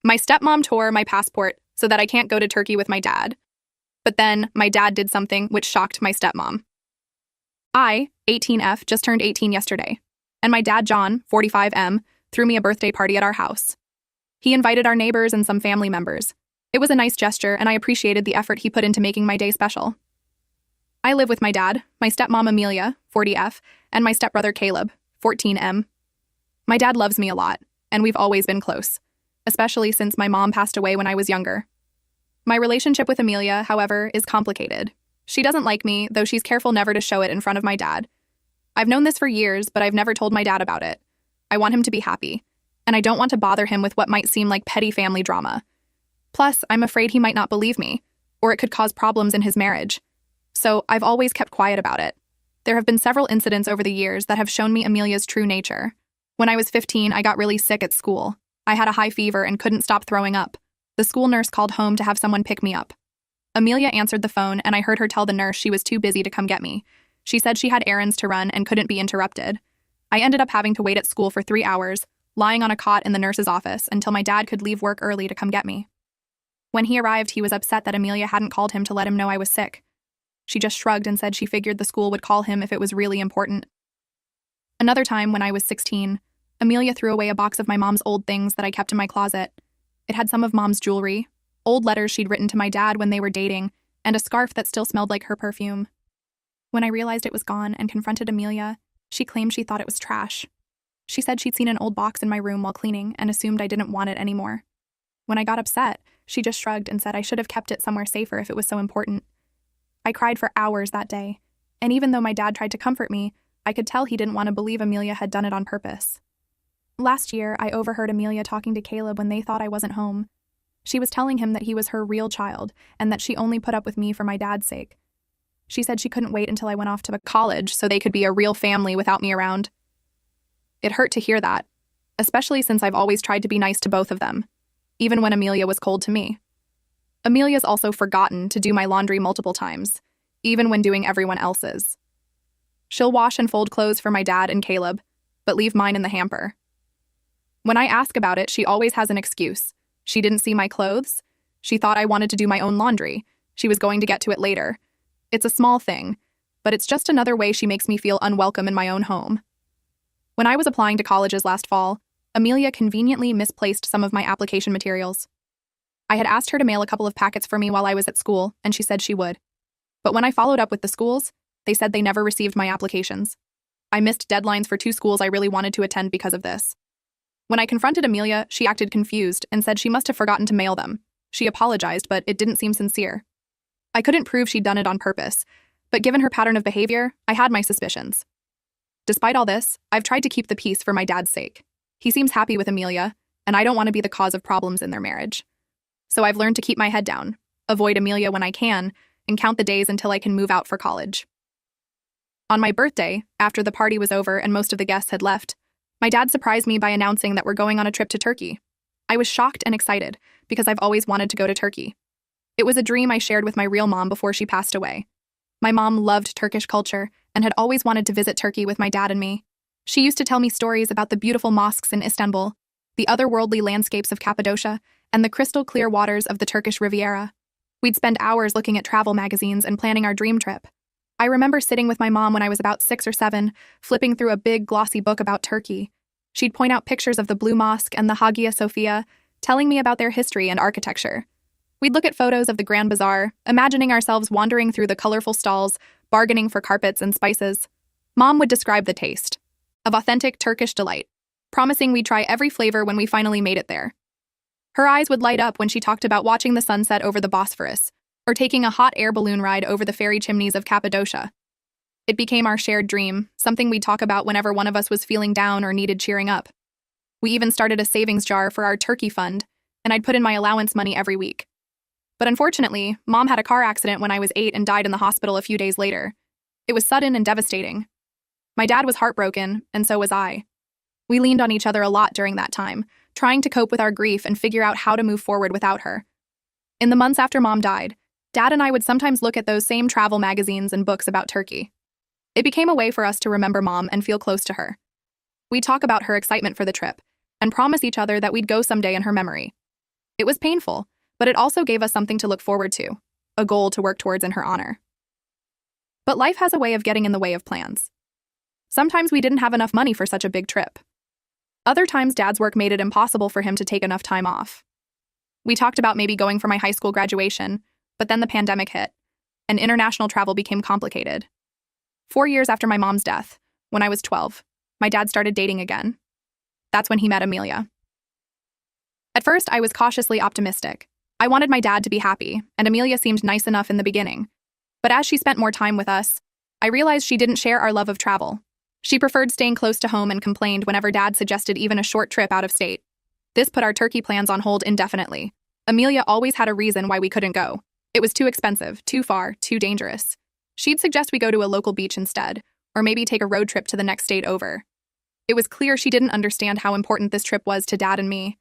My stepmom tore my passport so that I can't go to Turkey with my dad. But then my dad did something which shocked my stepmom. I, 18F, just turned 18 yesterday, and my dad, John, 45M, threw me a birthday party at our house. He invited our neighbors and some family members. It was a nice gesture, and I appreciated the effort he put into making my day special. I live with my dad, my stepmom Amelia, 40F, and my stepbrother Caleb, 14M. My dad loves me a lot, and we've always been close, especially since my mom passed away when I was younger. My relationship with Amelia, however, is complicated. She doesn't like me, though she's careful never to show it in front of my dad. I've known this for years, but I've never told my dad about it. I want him to be happy, and I don't want to bother him with what might seem like petty family drama. Plus, I'm afraid he might not believe me, or it could cause problems in his marriage. So I've always kept quiet about it. There have been several incidents over the years that have shown me Amelia's true nature. When I was 15, I got really sick at school. I had a high fever and couldn't stop throwing up. The school nurse called home to have someone pick me up. Amelia answered the phone, and I heard her tell the nurse she was too busy to come get me. She said she had errands to run and couldn't be interrupted. I ended up having to wait at school for 3 hours, lying on a cot in the nurse's office until my dad could leave work early to come get me. When he arrived, he was upset that Amelia hadn't called him to let him know I was sick. She just shrugged and said she figured the school would call him if it was really important. Another time, when I was 16, Amelia threw away a box of my mom's old things that I kept in my closet. It had some of Mom's jewelry, old letters she'd written to my dad when they were dating, and a scarf that still smelled like her perfume. When I realized it was gone and confronted Amelia, she claimed she thought it was trash. She said she'd seen an old box in my room while cleaning and assumed I didn't want it anymore. When I got upset, she just shrugged and said I should have kept it somewhere safer if it was so important. I cried for hours that day, and even though my dad tried to comfort me, I could tell he didn't want to believe Amelia had done it on purpose. Last year, I overheard Amelia talking to Caleb when they thought I wasn't home. She was telling him that he was her real child and that she only put up with me for my dad's sake. She said she couldn't wait until I went off to college so they could be a real family without me around. It hurt to hear that, especially since I've always tried to be nice to both of them, even when Amelia was cold to me. Amelia's also forgotten to do my laundry multiple times, even when doing everyone else's. She'll wash and fold clothes for my dad and Caleb, but leave mine in the hamper. When I ask about it, she always has an excuse. She didn't see my clothes. She thought I wanted to do my own laundry. She was going to get to it later. It's a small thing, but it's just another way she makes me feel unwelcome in my own home. When I was applying to colleges last fall, Amelia conveniently misplaced some of my application materials. I had asked her to mail a couple of packets for me while I was at school, and she said she would. But when I followed up with the schools, they said they never received my applications. I missed deadlines for 2 schools I really wanted to attend because of this. When I confronted Amelia, she acted confused and said she must have forgotten to mail them. She apologized, but it didn't seem sincere. I couldn't prove she'd done it on purpose, but given her pattern of behavior, I had my suspicions. Despite all this, I've tried to keep the peace for my dad's sake. He seems happy with Amelia, and I don't want to be the cause of problems in their marriage. So I've learned to keep my head down, avoid Amelia when I can, and count the days until I can move out for college. On my birthday, after the party was over and most of the guests had left, my dad surprised me by announcing that we're going on a trip to Turkey. I was shocked and excited because I've always wanted to go to Turkey. It was a dream I shared with my real mom before she passed away. My mom loved Turkish culture and had always wanted to visit Turkey with my dad and me. She used to tell me stories about the beautiful mosques in Istanbul, the otherworldly landscapes of Cappadocia, and the crystal-clear waters of the Turkish Riviera. We'd spend hours looking at travel magazines and planning our dream trip. I remember sitting with my mom when I was about 6 or 7, flipping through a big, glossy book about Turkey. She'd point out pictures of the Blue Mosque and the Hagia Sophia, telling me about their history and architecture. We'd look at photos of the Grand Bazaar, imagining ourselves wandering through the colorful stalls, bargaining for carpets and spices. Mom would describe the taste of authentic Turkish delight, promising we'd try every flavor when we finally made it there. Her eyes would light up when she talked about watching the sunset over the Bosphorus, or taking a hot air balloon ride over the fairy chimneys of Cappadocia. It became our shared dream, something we'd talk about whenever one of us was feeling down or needed cheering up. We even started a savings jar for our turkey fund, and I'd put in my allowance money every week. But unfortunately, Mom had a car accident when I was 8 and died in the hospital a few days later. It was sudden and devastating. My dad was heartbroken, and so was I. We leaned on each other a lot during that time, trying to cope with our grief and figure out how to move forward without her. In the months after Mom died, Dad and I would sometimes look at those same travel magazines and books about Turkey. It became a way for us to remember Mom and feel close to her. We'd talk about her excitement for the trip, and promise each other that we'd go someday in her memory. It was painful, but it also gave us something to look forward to, a goal to work towards in her honor. But life has a way of getting in the way of plans. Sometimes we didn't have enough money for such a big trip. Other times, Dad's work made it impossible for him to take enough time off. We talked about maybe going for my high school graduation, but then the pandemic hit, and international travel became complicated. 4 years after my mom's death, when I was 12, my dad started dating again. That's when he met Amelia. At first, I was cautiously optimistic. I wanted my dad to be happy, and Amelia seemed nice enough in the beginning. But as she spent more time with us, I realized she didn't share our love of travel. She preferred staying close to home and complained whenever Dad suggested even a short trip out of state. This put our turkey plans on hold indefinitely. Amelia always had a reason why we couldn't go. It was too expensive, too far, too dangerous. She'd suggest we go to a local beach instead, or maybe take a road trip to the next state over. It was clear she didn't understand how important this trip was to Dad and me.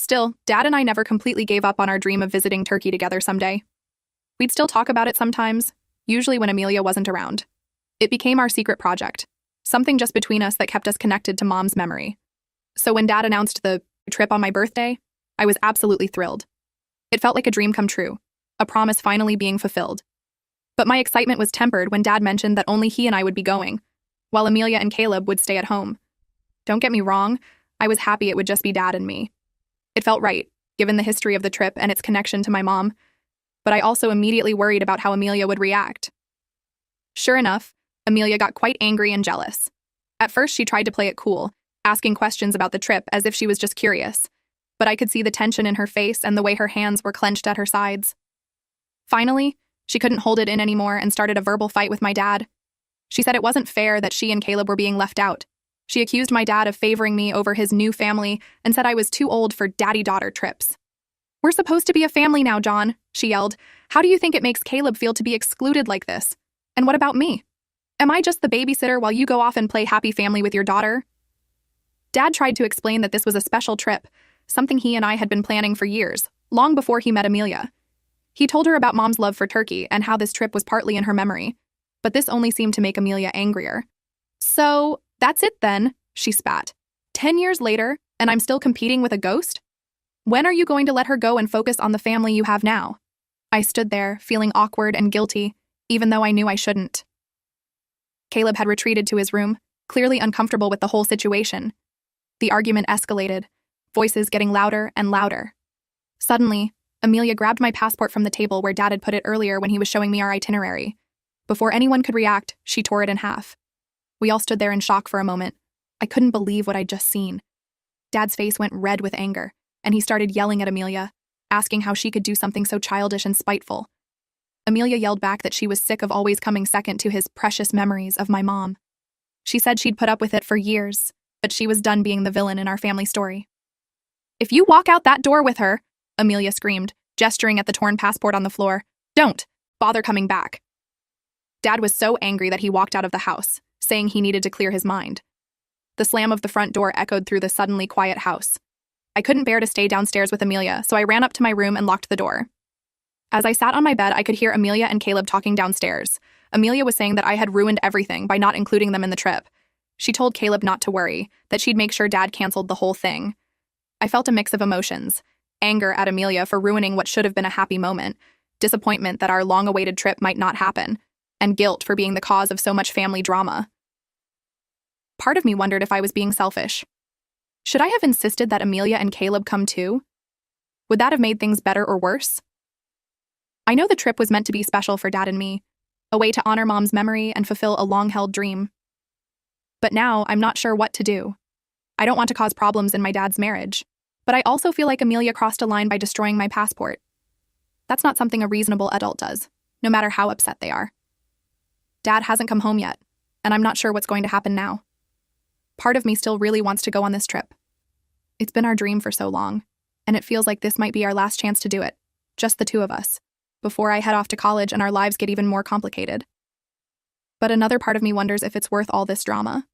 Still, Dad and I never completely gave up on our dream of visiting Turkey together someday. We'd still talk about it sometimes, usually when Amelia wasn't around. It became our secret project, something just between us that kept us connected to Mom's memory. So when Dad announced the trip on my birthday, I was absolutely thrilled. It felt like a dream come true, a promise finally being fulfilled. But my excitement was tempered when Dad mentioned that only he and I would be going, while Amelia and Caleb would stay at home. Don't get me wrong, I was happy it would just be Dad and me. It felt right, given the history of the trip and its connection to my mom, but I also immediately worried about how Amelia would react. Sure enough, Amelia got quite angry and jealous. At first, she tried to play it cool, asking questions about the trip as if she was just curious, but I could see the tension in her face and the way her hands were clenched at her sides. Finally, she couldn't hold it in anymore and started a verbal fight with my dad. She said it wasn't fair that she and Caleb were being left out. She accused my dad of favoring me over his new family and said I was too old for daddy-daughter trips. "We're supposed to be a family now, John," she yelled. "How do you think it makes Caleb feel to be excluded like this? And what about me? Am I just the babysitter while you go off and play happy family with your daughter?" Dad tried to explain that this was a special trip, something he and I had been planning for years, long before he met Amelia. He told her about Mom's love for Turkey and how this trip was partly in her memory, but this only seemed to make Amelia angrier. "So, that's it then," she spat. 10 years later, and I'm still competing with a ghost? When are you going to let her go and focus on the family you have now?" I stood there, feeling awkward and guilty, even though I knew I shouldn't. Caleb had retreated to his room, clearly uncomfortable with the whole situation. The argument escalated, voices getting louder and louder. Suddenly, Amelia grabbed my passport from the table where Dad had put it earlier when he was showing me our itinerary. Before anyone could react, she tore it in half. We all stood there in shock for a moment. I couldn't believe what I'd just seen. Dad's face went red with anger, and he started yelling at Amelia, asking how she could do something so childish and spiteful. Amelia yelled back that she was sick of always coming second to his precious memories of my mom. She said she'd put up with it for years, but she was done being the villain in our family story. "If you walk out that door with her," Amelia screamed, gesturing at the torn passport on the floor, "don't bother coming back." Dad was so angry that he walked out of the house, saying he needed to clear his mind. The slam of the front door echoed through the suddenly quiet house. I couldn't bear to stay downstairs with Amelia, so I ran up to my room and locked the door. As I sat on my bed, I could hear Amelia and Caleb talking downstairs. Amelia was saying that I had ruined everything by not including them in the trip. She told Caleb not to worry, that she'd make sure Dad canceled the whole thing. I felt a mix of emotions: anger at Amelia for ruining what should have been a happy moment, disappointment that our long-awaited trip might not happen, and guilt for being the cause of so much family drama. Part of me wondered if I was being selfish. Should I have insisted that Amelia and Caleb come too? Would that have made things better or worse? I know the trip was meant to be special for Dad and me, a way to honor Mom's memory and fulfill a long-held dream. But now I'm not sure what to do. I don't want to cause problems in my dad's marriage, but I also feel like Amelia crossed a line by destroying my passport. That's not something a reasonable adult does, no matter how upset they are. Dad hasn't come home yet, and I'm not sure what's going to happen now. Part of me still really wants to go on this trip. It's been our dream for so long, and it feels like this might be our last chance to do it, just the two of us, before I head off to college and our lives get even more complicated. But another part of me wonders if it's worth all this drama.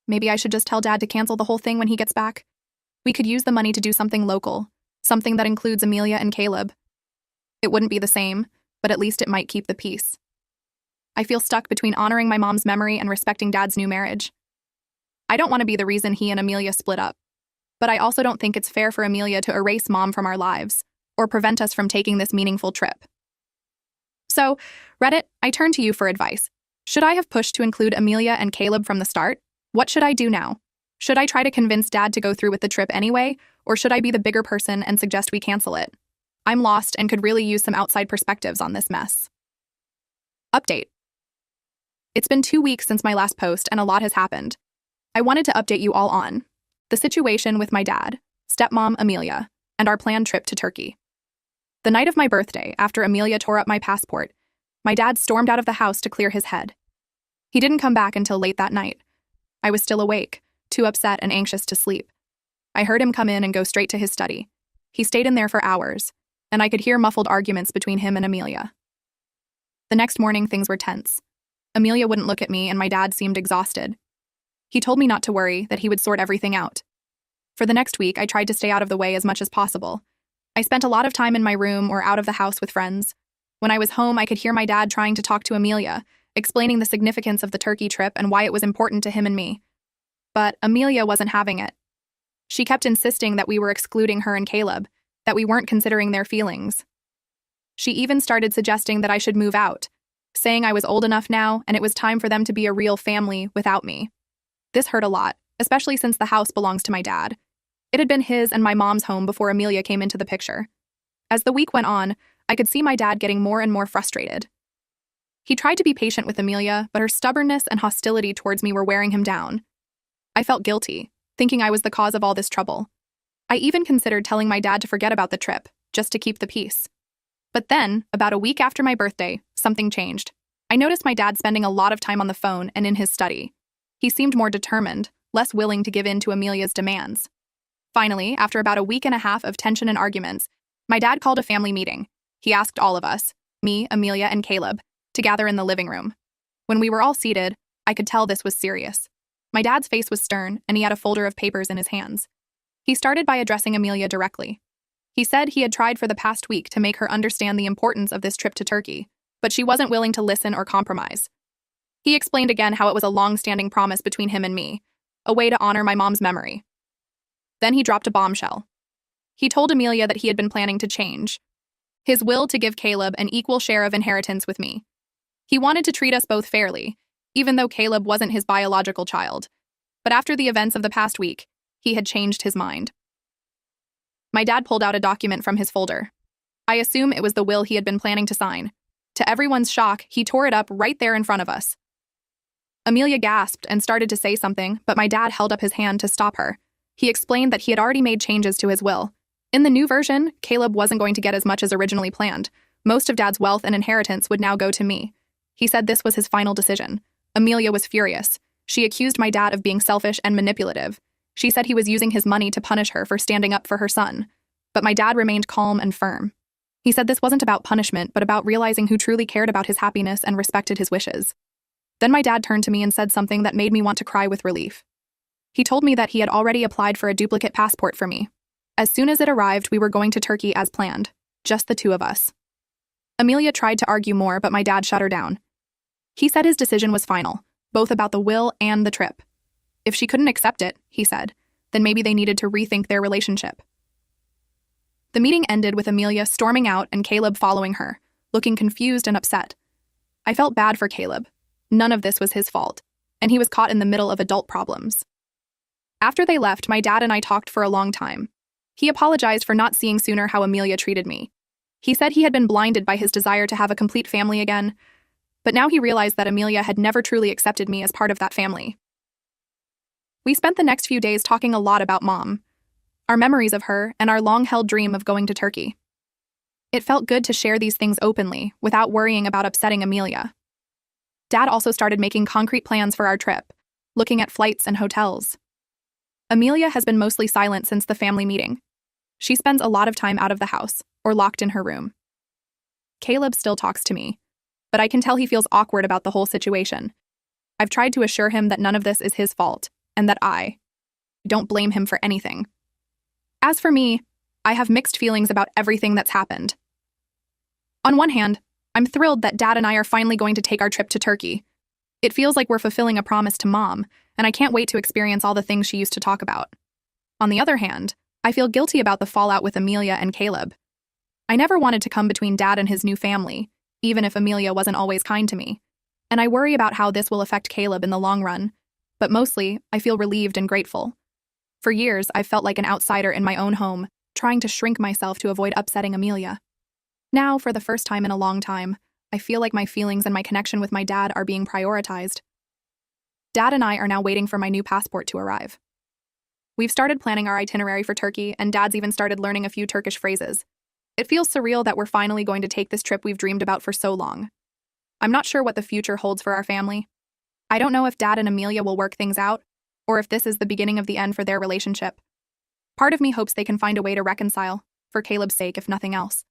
Maybe I should just tell Dad to cancel the whole thing when he gets back. We could use the money to do something local, something that includes Amelia and Caleb. It wouldn't be the same, but at least it might keep the peace. I feel stuck between honoring my mom's memory and respecting Dad's new marriage. I don't want to be the reason he and Amelia split up. But I also don't think it's fair for Amelia to erase Mom from our lives or prevent us from taking this meaningful trip. So, Reddit, I turn to you for advice. Should I have pushed to include Amelia and Caleb from the start? What should I do now? Should I try to convince Dad to go through with the trip anyway, or should I be the bigger person and suggest we cancel it? I'm lost and could really use some outside perspectives on this mess. Update. It's been 2 weeks since my last post and a lot has happened. I wanted to update you all on the situation with my dad, stepmom Amelia, and our planned trip to Turkey. The night of my birthday, after Amelia tore up my passport, my dad stormed out of the house to clear his head. He didn't come back until late that night. I was still awake, too upset and anxious to sleep. I heard him come in and go straight to his study. He stayed in there for hours, and I could hear muffled arguments between him and Amelia. The next morning, things were tense. Amelia wouldn't look at me, and my dad seemed exhausted. He told me not to worry, that he would sort everything out. For the next week, I tried to stay out of the way as much as possible. I spent a lot of time in my room or out of the house with friends. When I was home, I could hear my dad trying to talk to Amelia, explaining the significance of the Turkey trip and why it was important to him and me. But Amelia wasn't having it. She kept insisting that we were excluding her and Caleb, that we weren't considering their feelings. She even started suggesting that I should move out, saying I was old enough now and it was time for them to be a real family without me. This hurt a lot, especially since the house belongs to my dad. It had been his and my mom's home before Amelia came into the picture. As the week went on, I could see my dad getting more and more frustrated. He tried to be patient with Amelia, but her stubbornness and hostility towards me were wearing him down. I felt guilty, thinking I was the cause of all this trouble. I even considered telling my dad to forget about the trip, just to keep the peace. But then, about a week after my birthday, something changed. I noticed my dad spending a lot of time on the phone and in his study. He seemed more determined, less willing to give in to Amelia's demands. Finally, after about a week and a half of tension and arguments, my dad called a family meeting. He asked all of us, me, Amelia, and Caleb, to gather in the living room. When we were all seated, I could tell this was serious. My dad's face was stern, and he had a folder of papers in his hands. He started by addressing Amelia directly. He said he had tried for the past week to make her understand the importance of this trip to Turkey, but she wasn't willing to listen or compromise. He explained again how it was a long-standing promise between him and me, a way to honor my mom's memory. Then he dropped a bombshell. He told Amelia that he had been planning to change his will to give Caleb an equal share of inheritance with me. He wanted to treat us both fairly, even though Caleb wasn't his biological child. But after the events of the past week, he had changed his mind. My dad pulled out a document from his folder. I assume it was the will he had been planning to sign. To everyone's shock, he tore it up right there in front of us. Amelia gasped and started to say something, but my dad held up his hand to stop her. He explained that he had already made changes to his will. In the new version, Caleb wasn't going to get as much as originally planned. Most of Dad's wealth and inheritance would now go to me. He said this was his final decision. Amelia was furious. She accused my dad of being selfish and manipulative. She said he was using his money to punish her for standing up for her son. But my dad remained calm and firm. He said this wasn't about punishment, but about realizing who truly cared about his happiness and respected his wishes. Then my dad turned to me and said something that made me want to cry with relief. He told me that he had already applied for a duplicate passport for me. As soon as it arrived, we were going to Turkey as planned, just the two of us. Amelia tried to argue more, but my dad shut her down. He said his decision was final, both about the will and the trip. If she couldn't accept it, he said, then maybe they needed to rethink their relationship. The meeting ended with Amelia storming out and Caleb following her, looking confused and upset. I felt bad for Caleb. None of this was his fault, and he was caught in the middle of adult problems. After they left, my dad and I talked for a long time. He apologized for not seeing sooner how Amelia treated me. He said he had been blinded by his desire to have a complete family again, but now he realized that Amelia had never truly accepted me as part of that family. We spent the next few days talking a lot about Mom, our memories of her, and our long-held dream of going to Turkey. It felt good to share these things openly, without worrying about upsetting Amelia. Dad also started making concrete plans for our trip, looking at flights and hotels. Amelia has been mostly silent since the family meeting. She spends a lot of time out of the house, or locked in her room. Caleb still talks to me, but I can tell he feels awkward about the whole situation. I've tried to assure him that none of this is his fault, and that I don't blame him for anything. As for me, I have mixed feelings about everything that's happened. On one hand, I'm thrilled that Dad and I are finally going to take our trip to Turkey. It feels like we're fulfilling a promise to Mom, and I can't wait to experience all the things she used to talk about. On the other hand, I feel guilty about the fallout with Amelia and Caleb. I never wanted to come between Dad and his new family, even if Amelia wasn't always kind to me. And I worry about how this will affect Caleb in the long run. But mostly, I feel relieved and grateful. For years, I've felt like an outsider in my own home, trying to shrink myself to avoid upsetting Amelia. Now, for the first time in a long time, I feel like my feelings and my connection with my dad are being prioritized. Dad and I are now waiting for my new passport to arrive. We've started planning our itinerary for Turkey, and Dad's even started learning a few Turkish phrases. It feels surreal that we're finally going to take this trip we've dreamed about for so long. I'm not sure what the future holds for our family. I don't know if Dad and Amelia will work things out, or if this is the beginning of the end for their relationship. Part of me hopes they can find a way to reconcile, for Caleb's sake if nothing else.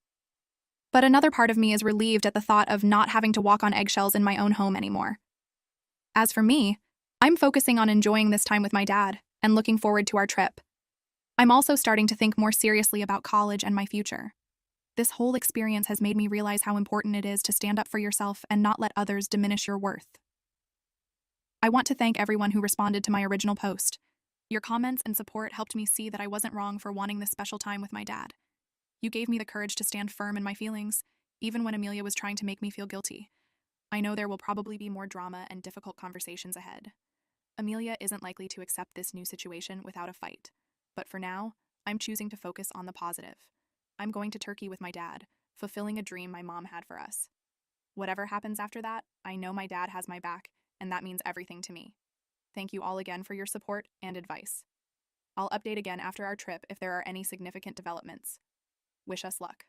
But another part of me is relieved at the thought of not having to walk on eggshells in my own home anymore. As for me, I'm focusing on enjoying this time with my dad and looking forward to our trip. I'm also starting to think more seriously about college and my future. This whole experience has made me realize how important it is to stand up for yourself and not let others diminish your worth. I want to thank everyone who responded to my original post. Your comments and support helped me see that I wasn't wrong for wanting this special time with my dad. You gave me the courage to stand firm in my feelings, even when Amelia was trying to make me feel guilty. I know there will probably be more drama and difficult conversations ahead. Amelia isn't likely to accept this new situation without a fight. But for now, I'm choosing to focus on the positive. I'm going to Turkey with my dad, fulfilling a dream my mom had for us. Whatever happens after that, I know my dad has my back, and that means everything to me. Thank you all again for your support and advice. I'll update again after our trip if there are any significant developments. Wish us luck.